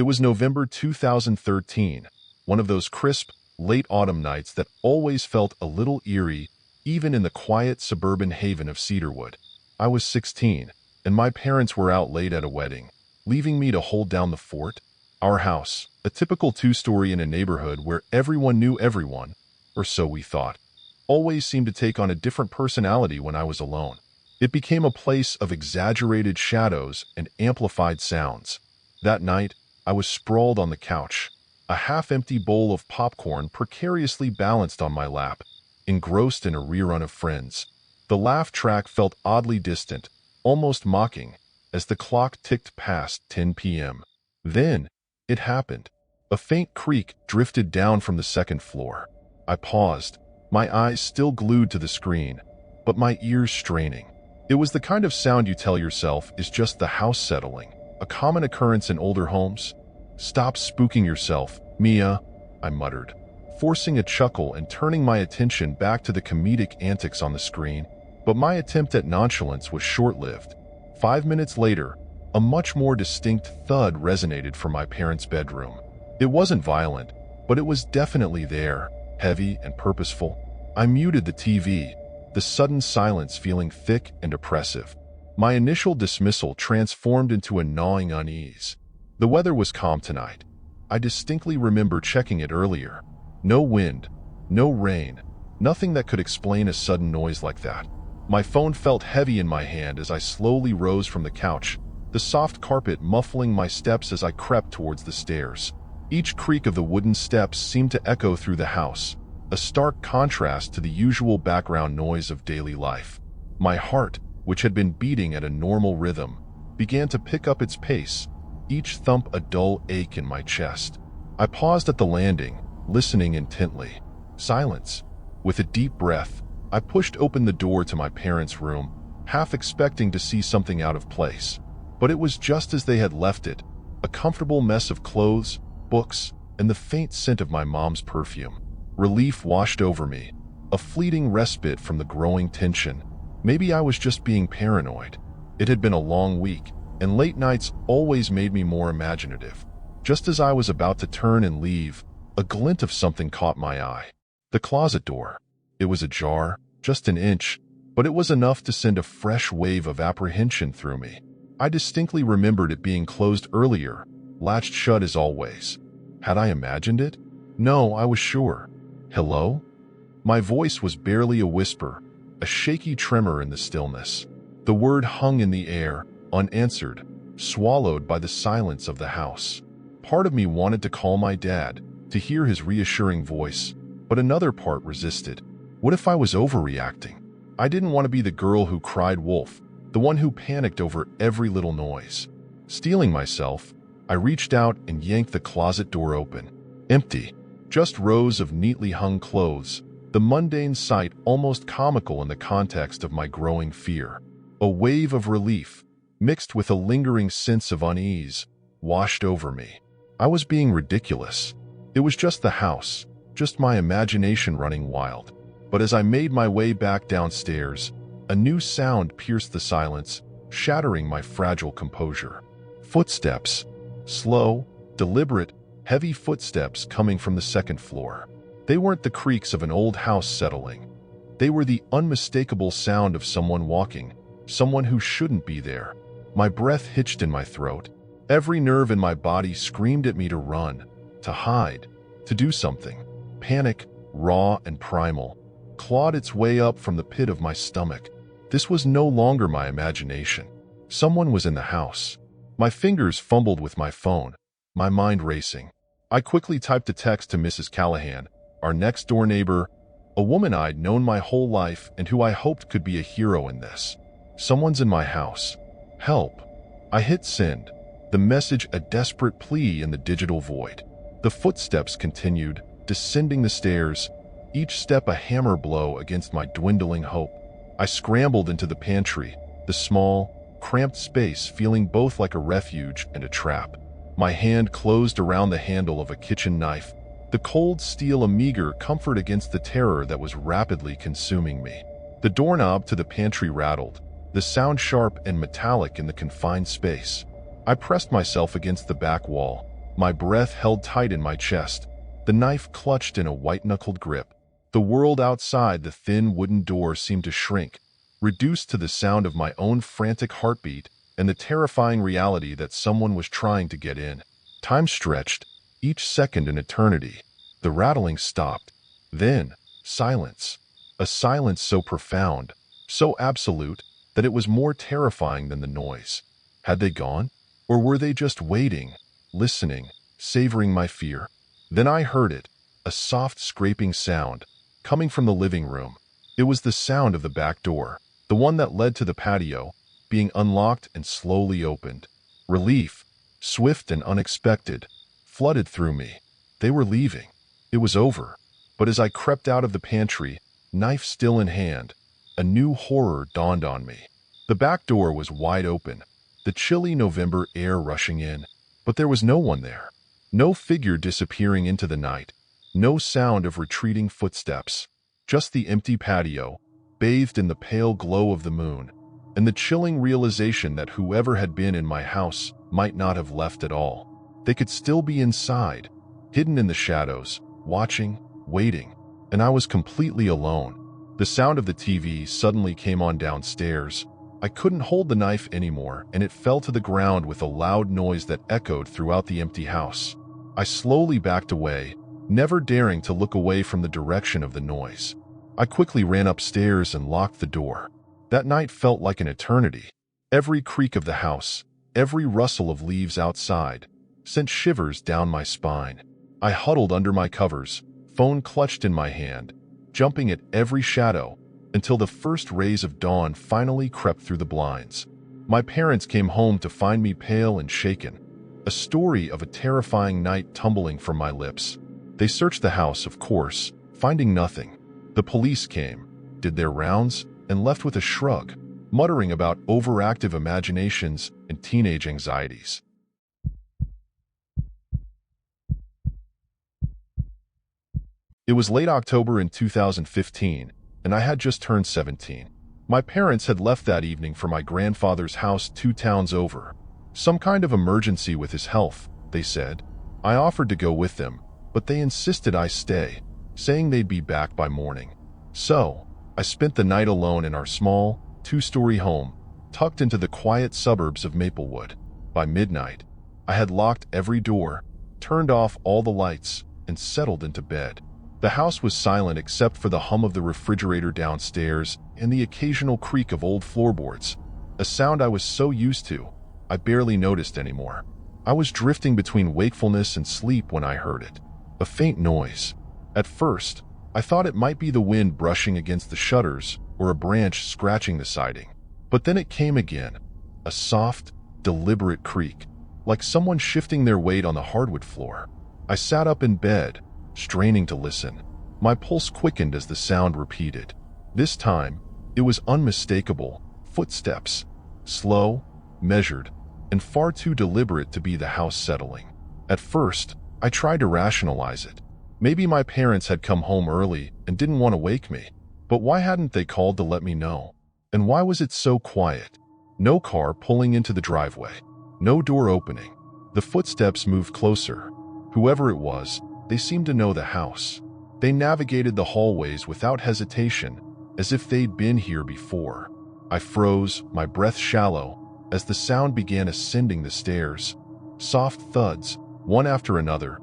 It was November 2013, one of those crisp, late autumn nights that always felt a little eerie, even in the quiet suburban haven of Cedarwood. I was 16, and my parents were out late at a wedding, leaving me to hold down the fort. Our house, a typical two-story in a neighborhood where everyone knew everyone, or so we thought, always seemed to take on a different personality when I was alone. It became a place of exaggerated shadows and amplified sounds. That night, I was sprawled on the couch, a half-empty bowl of popcorn precariously balanced on my lap, engrossed in a rerun of Friends. The laugh track felt oddly distant, almost mocking, as the clock ticked past 10 p.m. Then, it happened. A faint creak drifted down from the second floor. I paused, my eyes still glued to the screen, but my ears straining. It was the kind of sound you tell yourself is just the house settling, a common occurrence in older homes. "Stop spooking yourself, Mia," I muttered, forcing a chuckle and turning my attention back to the comedic antics on the screen. But my attempt at nonchalance was short-lived. 5 minutes later, a much more distinct thud resonated from my parents' bedroom. It wasn't violent, but it was definitely there, heavy and purposeful. I muted the TV, the sudden silence feeling thick and oppressive. My initial dismissal transformed into a gnawing unease. The weather was calm tonight. I distinctly remember checking it earlier. No wind, no rain, nothing that could explain a sudden noise like that. My phone felt heavy in my hand as I slowly rose from the couch, the soft carpet muffling my steps as I crept towards the stairs. Each creak of the wooden steps seemed to echo through the house, a stark contrast to the usual background noise of daily life. My heart, which had been beating at a normal rhythm, began to pick up its pace, each thump a dull ache in my chest. I paused at the landing, listening intently. Silence. With a deep breath, I pushed open the door to my parents' room, half expecting to see something out of place. But it was just as they had left it, a comfortable mess of clothes, books, and the faint scent of my mom's perfume. Relief washed over me, a fleeting respite from the growing tension. Maybe I was just being paranoid. It had been a long week, and late nights always made me more imaginative. Just as I was about to turn and leave, a glint of something caught my eye. The closet door. It was ajar, just an inch, but it was enough to send a fresh wave of apprehension through me. I distinctly remembered it being closed earlier, latched shut as always. Had I imagined it? No, I was sure. Hello? My voice was barely a whisper, a shaky tremor in the stillness. The word hung in the air, unanswered, swallowed by the silence of the house. Part of me wanted to call my dad, to hear his reassuring voice, but another part resisted. What if I was overreacting? I didn't want to be the girl who cried wolf, the one who panicked over every little noise. Steeling myself, I reached out and yanked the closet door open. Empty. Just rows of neatly hung clothes, the mundane sight almost comical in the context of my growing fear. A wave of relief, mixed with a lingering sense of unease, washed over me. I was being ridiculous. It was just the house, just my imagination running wild. But as I made my way back downstairs, a new sound pierced the silence, shattering my fragile composure. Footsteps. Slow, deliberate, heavy footsteps coming from the second floor. They weren't the creaks of an old house settling. They were the unmistakable sound of someone walking, someone who shouldn't be there. My breath hitched in my throat. Every nerve in my body screamed at me to run, to hide, to do something. Panic, raw and primal, clawed its way up from the pit of my stomach. This was no longer my imagination. Someone was in the house. My fingers fumbled with my phone, my mind racing. I quickly typed a text to Mrs. Callahan, our next-door neighbor, a woman I'd known my whole life and who I hoped could be a hero in this. "Someone's in my house. Help." I hit send, the message a desperate plea in the digital void. The footsteps continued, descending the stairs, each step a hammer blow against my dwindling hope. I scrambled into the pantry, the small, cramped space feeling both like a refuge and a trap. My hand closed around the handle of a kitchen knife, the cold steel a meager comfort against the terror that was rapidly consuming me. The doorknob to the pantry rattled, the sound sharp and metallic in the confined space. I pressed myself against the back wall, my breath held tight in my chest, the knife clutched in a white-knuckled grip. The world outside the thin wooden door seemed to shrink, reduced to the sound of my own frantic heartbeat and the terrifying reality that someone was trying to get in. Time stretched, each second an eternity. The rattling stopped. Then, silence. A silence so profound, so absolute, that it was more terrifying than the noise. Had they gone? Or were they just waiting, listening, savoring my fear? Then I heard it, a soft scraping sound, coming from the living room. It was the sound of the back door, the one that led to the patio, being unlocked and slowly opened. Relief, swift and unexpected, flooded through me. They were leaving. It was over. But as I crept out of the pantry, knife still in hand, a new horror dawned on me. The back door was wide open, the chilly November air rushing in, but there was no one there. No figure disappearing into the night, no sound of retreating footsteps, just the empty patio, bathed in the pale glow of the moon, and the chilling realization that whoever had been in my house might not have left at all. They could still be inside, hidden in the shadows, watching, waiting, and I was completely alone. The sound of the TV suddenly came on downstairs. I couldn't hold the knife anymore, and it fell to the ground with a loud noise that echoed throughout the empty house. I slowly backed away, never daring to look away from the direction of the noise. I quickly ran upstairs and locked the door. That night felt like an eternity. Every creak of the house, every rustle of leaves outside, sent shivers down my spine. I huddled under my covers, phone clutched in my hand, jumping at every shadow, until the first rays of dawn finally crept through the blinds. My parents came home to find me pale and shaken, a story of a terrifying night tumbling from my lips. They searched the house, of course, finding nothing. The police came, did their rounds, and left with a shrug, muttering about overactive imaginations and teenage anxieties. It was late October in 2015, and I had just turned 17. My parents had left that evening for my grandfather's house 2 towns over. Some kind of emergency with his health, they said. I offered to go with them, but they insisted I stay, saying they'd be back by morning. So, I spent the night alone in our small, 2-story home, tucked into the quiet suburbs of Maplewood. By midnight, I had locked every door, turned off all the lights, and settled into bed. The house was silent except for the hum of the refrigerator downstairs and the occasional creak of old floorboards, a sound I was so used to, I barely noticed anymore. I was drifting between wakefulness and sleep when I heard it, a faint noise. At first, I thought it might be the wind brushing against the shutters or a branch scratching the siding. But then it came again, a soft, deliberate creak, like someone shifting their weight on the hardwood floor. I sat up in bed, straining to listen. My pulse quickened as the sound repeated. This time, it was unmistakable. Footsteps. Slow, measured, and far too deliberate to be the house settling. At first, I tried to rationalize it. Maybe my parents had come home early and didn't want to wake me. But why hadn't they called to let me know? And why was it so quiet? No car pulling into the driveway. No door opening. The footsteps moved closer. Whoever it was, they seemed to know the house. They navigated the hallways without hesitation, as if they'd been here before. I froze, my breath shallow, as the sound began ascending the stairs. Soft thuds, one after another,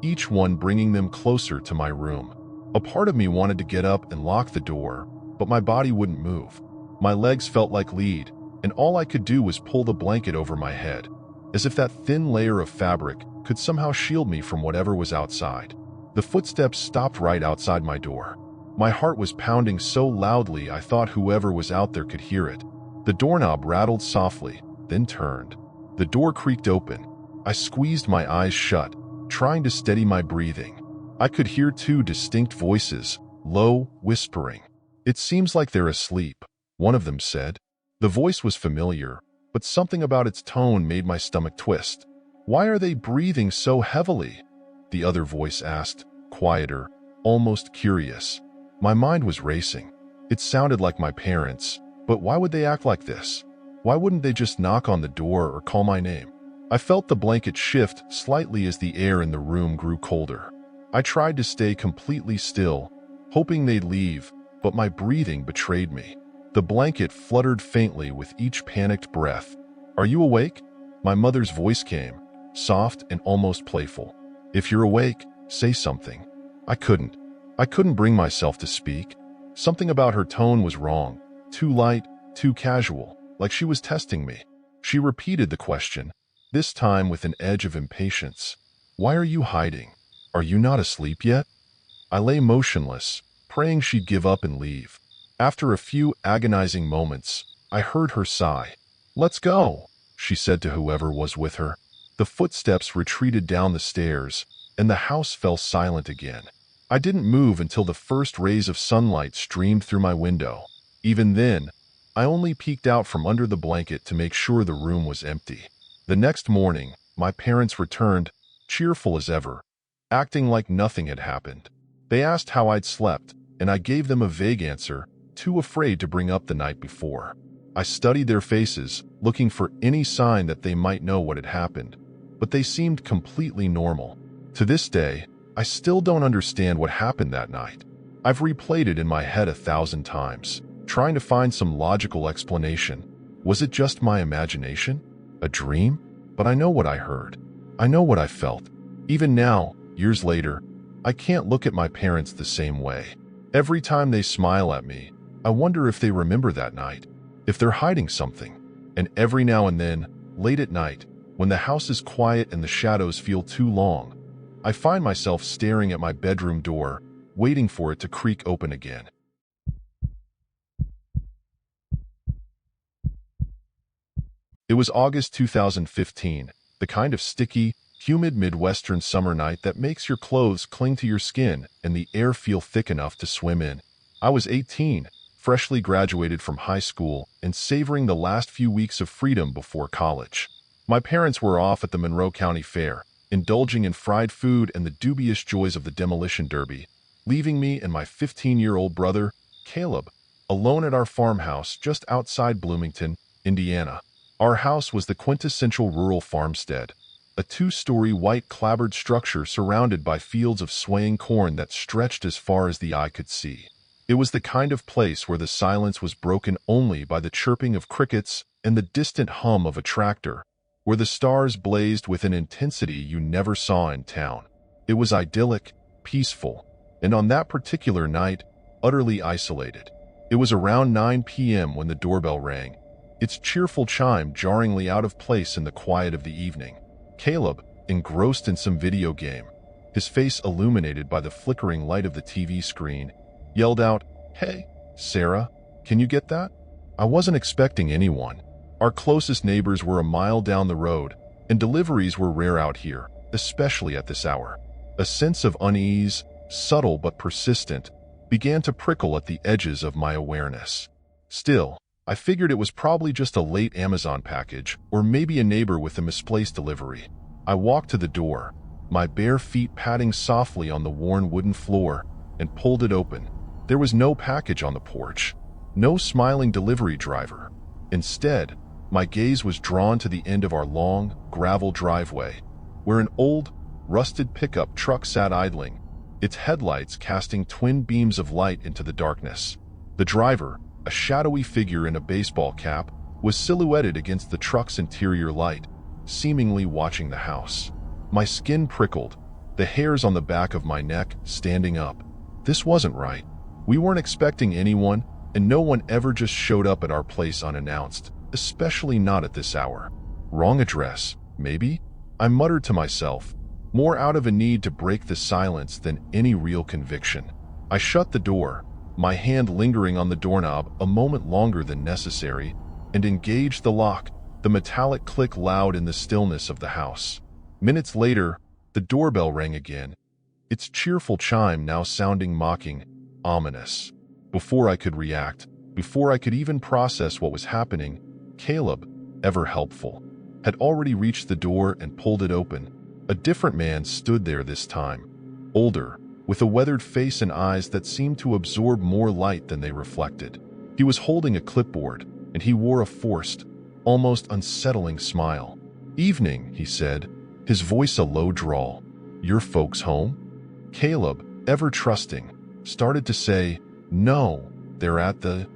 each one bringing them closer to my room. A part of me wanted to get up and lock the door, but my body wouldn't move. My legs felt like lead, and all I could do was pull the blanket over my head, as if that thin layer of fabric could somehow shield me from whatever was outside. The footsteps stopped right outside my door. My heart was pounding so loudly I thought whoever was out there could hear it. The doorknob rattled softly, then turned. The door creaked open. I squeezed my eyes shut, trying to steady my breathing. I could hear 2 distinct voices, low, whispering. "It seems like they're asleep," one of them said. The voice was familiar, but something about its tone made my stomach twist. "Why are they breathing so heavily?" the other voice asked, quieter, almost curious. My mind was racing. It sounded like my parents, but why would they act like this? Why wouldn't they just knock on the door or call my name? I felt the blanket shift slightly as the air in the room grew colder. I tried to stay completely still, hoping they'd leave, but my breathing betrayed me. The blanket fluttered faintly with each panicked breath. "Are you awake?" My mother's voice came, soft and almost playful. "If you're awake, say something." I couldn't. I couldn't bring myself to speak. Something about her tone was wrong. Too light, too casual, like she was testing me. She repeated the question, this time with an edge of impatience. "Why are you hiding? Are you not asleep yet?" I lay motionless, praying she'd give up and leave. After a few agonizing moments, I heard her sigh. "Let's go," she said to whoever was with her. The footsteps retreated down the stairs, and the house fell silent again. I didn't move until the first rays of sunlight streamed through my window. Even then, I only peeked out from under the blanket to make sure the room was empty. The next morning, my parents returned, cheerful as ever, acting like nothing had happened. They asked how I'd slept, and I gave them a vague answer, too afraid to bring up the night before. I studied their faces, looking for any sign that they might know what had happened, but they seemed completely normal. To this day, I still don't understand what happened that night. I've replayed it in my head 1,000 times, trying to find some logical explanation. Was it just my imagination? A dream? But I know what I heard. I know what I felt. Even now, years later, I can't look at my parents the same way. Every time they smile at me, I wonder if they remember that night, if they're hiding something. And every now and then, late at night, when the house is quiet and the shadows feel too long, I find myself staring at my bedroom door, waiting for it to creak open again. It was August 2015, the kind of sticky, humid Midwestern summer night that makes your clothes cling to your skin and the air feel thick enough to swim in. I was 18, freshly graduated from high school and savoring the last few weeks of freedom before college. My parents were off at the Monroe County Fair, indulging in fried food and the dubious joys of the demolition derby, leaving me and my 15-year-old brother, Caleb, alone at our farmhouse just outside Bloomington, Indiana. Our house was the quintessential rural farmstead, a 2-story white clapboard structure surrounded by fields of swaying corn that stretched as far as the eye could see. It was the kind of place where the silence was broken only by the chirping of crickets and the distant hum of a tractor, where the stars blazed with an intensity you never saw in town. It was idyllic, peaceful, and on that particular night, utterly isolated. It was around 9 p.m. when the doorbell rang, its cheerful chime jarringly out of place in the quiet of the evening. Caleb, engrossed in some video game, his face illuminated by the flickering light of the TV screen, yelled out, "Hey, Sarah, can you get that?" I wasn't expecting anyone. Our closest neighbors were a mile down the road, and deliveries were rare out here, especially at this hour. A sense of unease, subtle but persistent, began to prickle at the edges of my awareness. Still, I figured it was probably just a late Amazon package, or maybe a neighbor with a misplaced delivery. I walked to the door, my bare feet padding softly on the worn wooden floor, and pulled it open. There was no package on the porch, no smiling delivery driver. Instead, my gaze was drawn to the end of our long, gravel driveway, where an old, rusted pickup truck sat idling, its headlights casting twin beams of light into the darkness. The driver, a shadowy figure in a baseball cap, was silhouetted against the truck's interior light, seemingly watching the house. My skin prickled, the hairs on the back of my neck standing up. This wasn't right. We weren't expecting anyone, and no one ever just showed up at our place unannounced, especially not at this hour. Wrong address, maybe? I muttered to myself, more out of a need to break the silence than any real conviction. I shut the door, my hand lingering on the doorknob a moment longer than necessary, and engaged the lock, the metallic click loud in the stillness of the house. Minutes later, the doorbell rang again, its cheerful chime now sounding mocking, ominous. Before I could react, before I could even process what was happening, Caleb, ever helpful, had already reached the door and pulled it open. A different man stood there this time, older, with a weathered face and eyes that seemed to absorb more light than they reflected. He was holding a clipboard, and he wore a forced, almost unsettling smile. "Evening," he said, his voice a low drawl. "Your folks home?" Caleb, ever trusting, started to say, "No, they're at the—"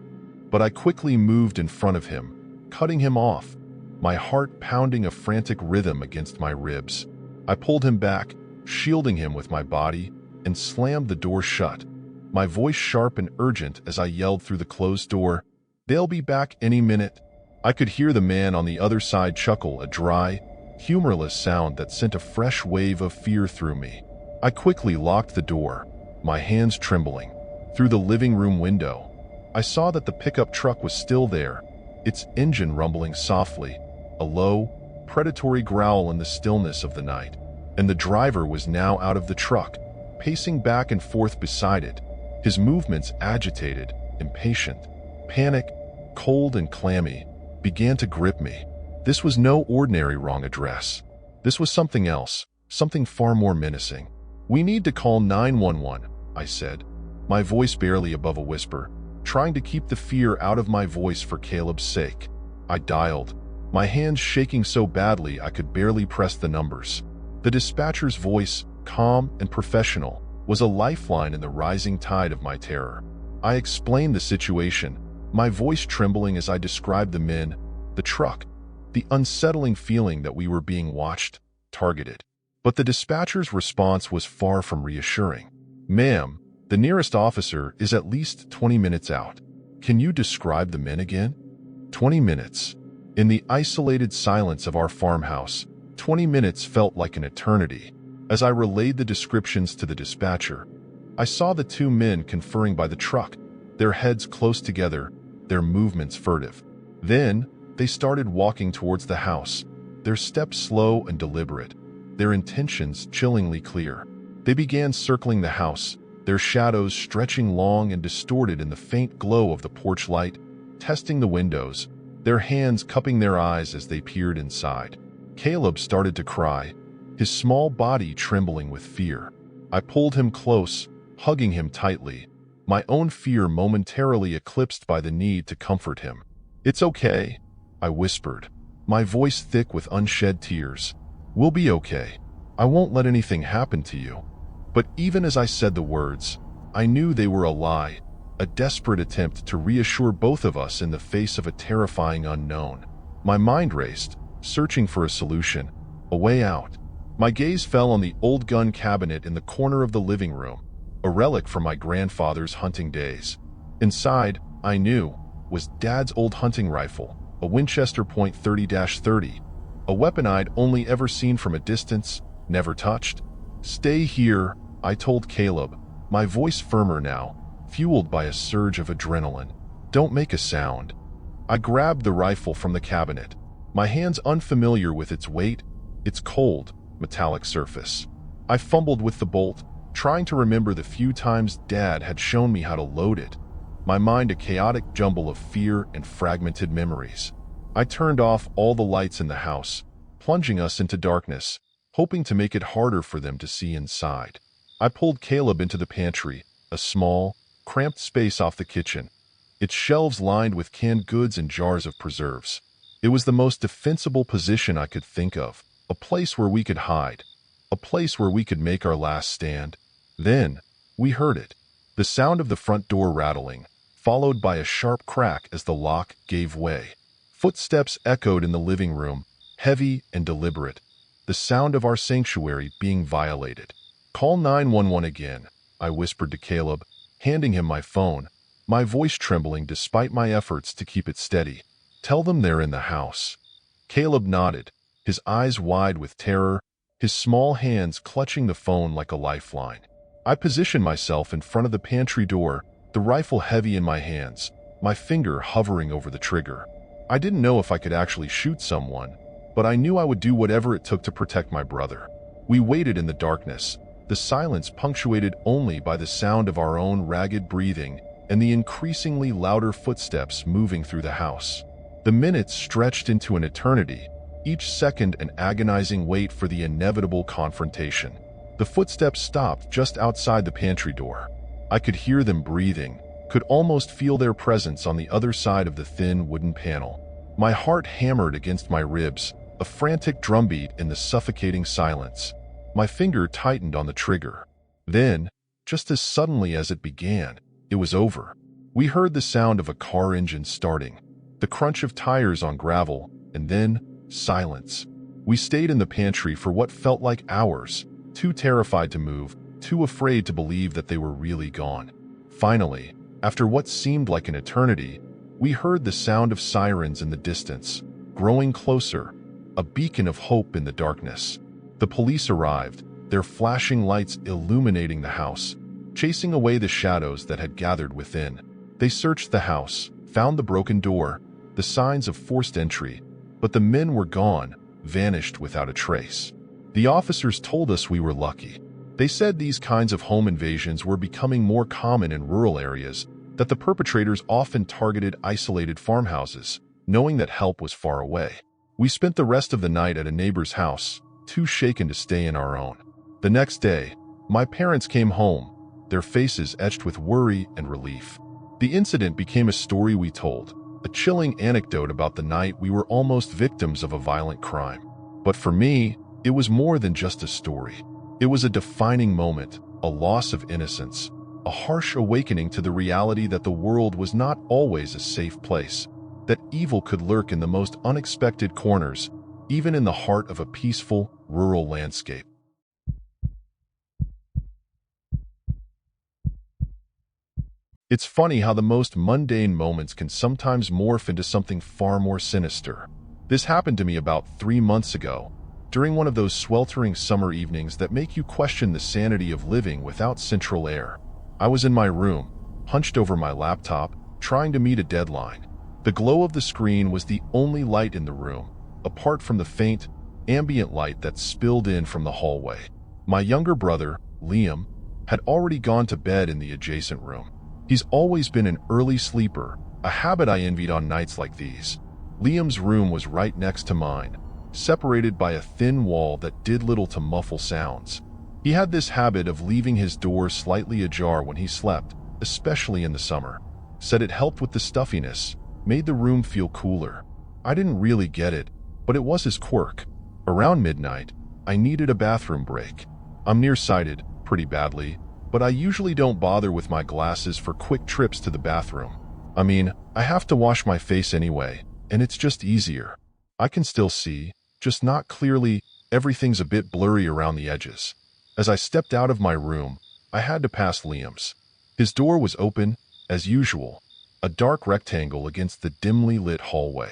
But I quickly moved in front of him, cutting him off, my heart pounding a frantic rhythm against my ribs. I pulled him back, shielding him with my body, and slammed the door shut, my voice sharp and urgent as I yelled through the closed door, "They'll be back any minute." I could hear the man on the other side chuckle, a dry, humorless sound that sent a fresh wave of fear through me. I quickly locked the door, my hands trembling. Through the living room window, I saw that the pickup truck was still there, its engine rumbling softly, a low, predatory growl in the stillness of the night. And the driver was now out of the truck, pacing back and forth beside it, his movements agitated, impatient. Panic, cold and clammy, began to grip me. This was no ordinary wrong address. This was something else, something far more menacing. "We need to call 911, I said, my voice barely above a whisper, trying to keep the fear out of my voice for Caleb's sake. I dialed, my hands shaking so badly I could barely press the numbers. The dispatcher's voice, calm and professional, was a lifeline in the rising tide of my terror. I explained the situation, my voice trembling as I described the men, the truck, the unsettling feeling that we were being watched, targeted. But the dispatcher's response was far from reassuring. "Ma'am, the nearest officer is at least 20 minutes out. Can you describe the men again?" 20 minutes. In the isolated silence of our farmhouse, 20 minutes felt like an eternity. As I relayed the descriptions to the dispatcher, I saw the two men conferring by the truck, their heads close together, their movements furtive. Then, they started walking towards the house, their steps slow and deliberate, their intentions chillingly clear. They began circling the house, their shadows stretching long and distorted in the faint glow of the porch light, testing the windows, their hands cupping their eyes as they peered inside. Caleb started to cry, his small body trembling with fear. I pulled him close, hugging him tightly, my own fear momentarily eclipsed by the need to comfort him. "It's okay," I whispered, my voice thick with unshed tears. "We'll be okay. I won't let anything happen to you." But even as I said the words, I knew they were a lie, a desperate attempt to reassure both of us in the face of a terrifying unknown. My mind raced, searching for a solution, a way out. My gaze fell on the old gun cabinet in the corner of the living room, a relic from my grandfather's hunting days. Inside, I knew, was Dad's old hunting rifle, a Winchester .30-30, a weapon I'd only ever seen from a distance, never touched. "Stay here," I told Caleb, my voice firmer now, fueled by a surge of adrenaline. "Don't make a sound." I grabbed the rifle from the cabinet, my hands unfamiliar with its weight, its cold, metallic surface. I fumbled with the bolt, trying to remember the few times Dad had shown me how to load it, my mind a chaotic jumble of fear and fragmented memories. I turned off all the lights in the house, plunging us into darkness, hoping to make it harder for them to see inside. I pulled Caleb into the pantry, a small, cramped space off the kitchen, its shelves lined with canned goods and jars of preserves. It was the most defensible position I could think of, a place where we could hide, a place where we could make our last stand. Then, we heard it, the sound of the front door rattling, followed by a sharp crack as the lock gave way. Footsteps echoed in the living room, heavy and deliberate, the sound of our sanctuary being violated. "Call 911 again," I whispered to Caleb, handing him my phone, my voice trembling despite my efforts to keep it steady. "Tell them they're in the house." Caleb nodded, his eyes wide with terror, his small hands clutching the phone like a lifeline. I positioned myself in front of the pantry door, the rifle heavy in my hands, my finger hovering over the trigger. I didn't know if I could actually shoot someone, but I knew I would do whatever it took to protect my brother. We waited in the darkness, the silence punctuated only by the sound of our own ragged breathing and the increasingly louder footsteps moving through the house. The minutes stretched into an eternity, each second an agonizing wait for the inevitable confrontation. The footsteps stopped just outside the pantry door. I could hear them breathing, could almost feel their presence on the other side of the thin wooden panel. My heart hammered against my ribs, a frantic drumbeat in the suffocating silence. My finger tightened on the trigger. Then, just as suddenly as it began, it was over. We heard the sound of a car engine starting, the crunch of tires on gravel, and then silence. We stayed in the pantry for what felt like hours, too terrified to move, too afraid to believe that they were really gone. Finally, after what seemed like an eternity, we heard the sound of sirens in the distance, growing closer, a beacon of hope in the darkness. The police arrived, their flashing lights illuminating the house, chasing away the shadows that had gathered within. They searched the house, found the broken door, the signs of forced entry, but the men were gone, vanished without a trace. The officers told us we were lucky. They said these kinds of home invasions were becoming more common in rural areas, that the perpetrators often targeted isolated farmhouses, knowing that help was far away. We spent the rest of the night at a neighbor's house, too shaken to stay in our own. The next day, my parents came home, their faces etched with worry and relief. The incident became a story we told, a chilling anecdote about the night we were almost victims of a violent crime. But for me, it was more than just a story. It was a defining moment, a loss of innocence, a harsh awakening to the reality that the world was not always a safe place, that evil could lurk in the most unexpected corners, even in the heart of a peaceful, rural landscape. It's funny how the most mundane moments can sometimes morph into something far more sinister. This happened to me about 3 months ago, during one of those sweltering summer evenings that make you question the sanity of living without central air. I was in my room, hunched over my laptop, trying to meet a deadline. The glow of the screen was the only light in the room, apart from the faint, ambient light that spilled in from the hallway. My younger brother, Liam, had already gone to bed in the adjacent room. He's always been an early sleeper, a habit I envied on nights like these. Liam's room was right next to mine, separated by a thin wall that did little to muffle sounds. He had this habit of leaving his door slightly ajar when he slept, especially in the summer. Said it helped with the stuffiness, made the room feel cooler. I didn't really get it, but it was his quirk. Around midnight, I needed a bathroom break. I'm nearsighted, pretty badly, but I usually don't bother with my glasses for quick trips to the bathroom. I mean, I have to wash my face anyway, and it's just easier. I can still see, just not clearly, everything's a bit blurry around the edges. As I stepped out of my room, I had to pass Liam's. His door was open, as usual, a dark rectangle against the dimly lit hallway.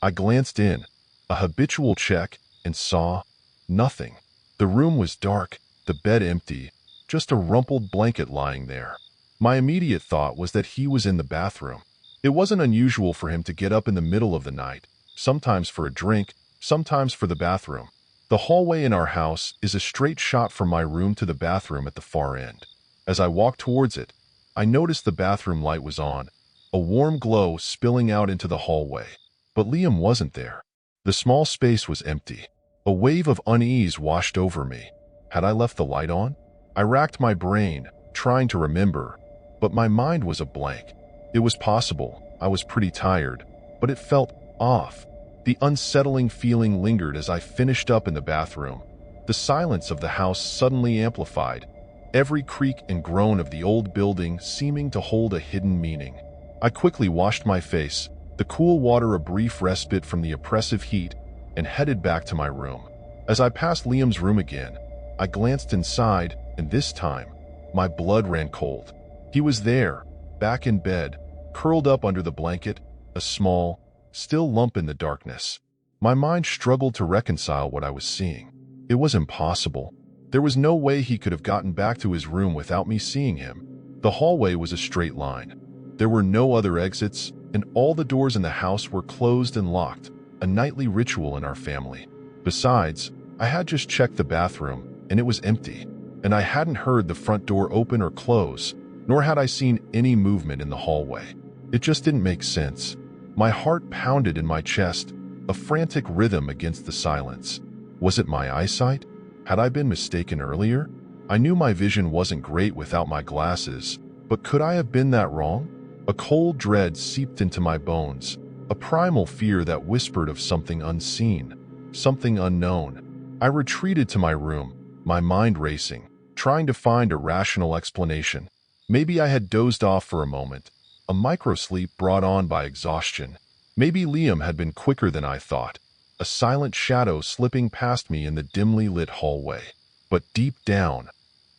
I glanced in, a habitual check, and saw nothing. The room was dark, the bed empty, just a rumpled blanket lying there. My immediate thought was that he was in the bathroom. It wasn't unusual for him to get up in the middle of the night, sometimes for a drink, sometimes for the bathroom. The hallway in our house is a straight shot from my room to the bathroom at the far end. As I walked towards it, I noticed the bathroom light was on, a warm glow spilling out into the hallway. But Liam wasn't there. The small space was empty. A wave of unease washed over me. Had I left the light on? I racked my brain, trying to remember, but my mind was a blank. It was possible, I was pretty tired, but it felt off. The unsettling feeling lingered as I finished up in the bathroom. The silence of the house suddenly amplified, every creak and groan of the old building seeming to hold a hidden meaning. I quickly washed my face, the cool water a brief respite from the oppressive heat, and headed back to my room. As I passed Liam's room again, I glanced inside, and this time, my blood ran cold. He was there, back in bed, curled up under the blanket, a small, still lump in the darkness. My mind struggled to reconcile what I was seeing. It was impossible. There was no way he could have gotten back to his room without me seeing him. The hallway was a straight line. There were no other exits, and all the doors in the house were closed and locked, a nightly ritual in our family. Besides, I had just checked the bathroom, and it was empty, and I hadn't heard the front door open or close, nor had I seen any movement in the hallway. It just didn't make sense. My heart pounded in my chest, a frantic rhythm against the silence. Was it my eyesight? Had I been mistaken earlier? I knew my vision wasn't great without my glasses, but could I have been that wrong? A cold dread seeped into my bones, a primal fear that whispered of something unseen, something unknown. I retreated to my room, my mind racing, trying to find a rational explanation. Maybe I had dozed off for a moment, a microsleep brought on by exhaustion. Maybe Liam had been quicker than I thought, a silent shadow slipping past me in the dimly lit hallway. But deep down,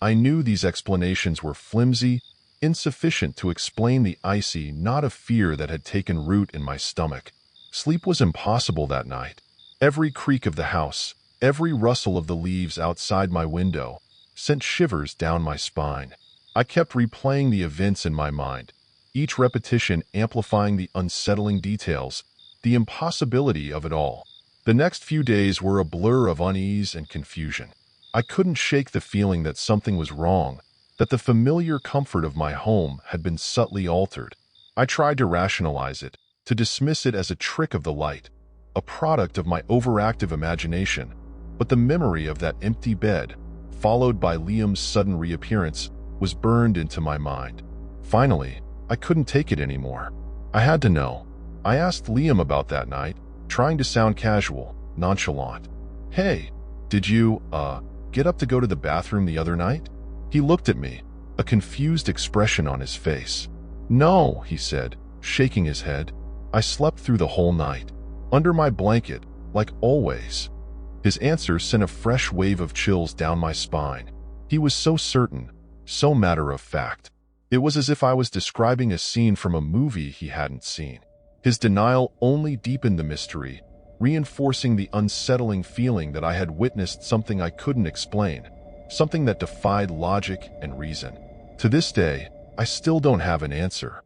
I knew these explanations were flimsy, insufficient to explain the icy knot of fear that had taken root in my stomach. Sleep was impossible that night. Every creak of the house, every rustle of the leaves outside my window, sent shivers down my spine. I kept replaying the events in my mind, each repetition amplifying the unsettling details, the impossibility of it all. The next few days were a blur of unease and confusion. I couldn't shake the feeling that something was wrong, that the familiar comfort of my home had been subtly altered. I tried to rationalize it, to dismiss it as a trick of the light, a product of my overactive imagination, but the memory of that empty bed, followed by Liam's sudden reappearance, was burned into my mind. Finally, I couldn't take it anymore. I had to know. I asked Liam about that night, trying to sound casual, nonchalant. "Hey, did you, get up to go to the bathroom the other night?" He looked at me, a confused expression on his face. "No," he said, shaking his head. "I slept through the whole night, under my blanket, like always." His answer sent a fresh wave of chills down my spine. He was so certain, so matter-of-fact. It was as if I was describing a scene from a movie he hadn't seen. His denial only deepened the mystery, reinforcing the unsettling feeling that I had witnessed something I couldn't explain, something that defied logic and reason. To this day, I still don't have an answer.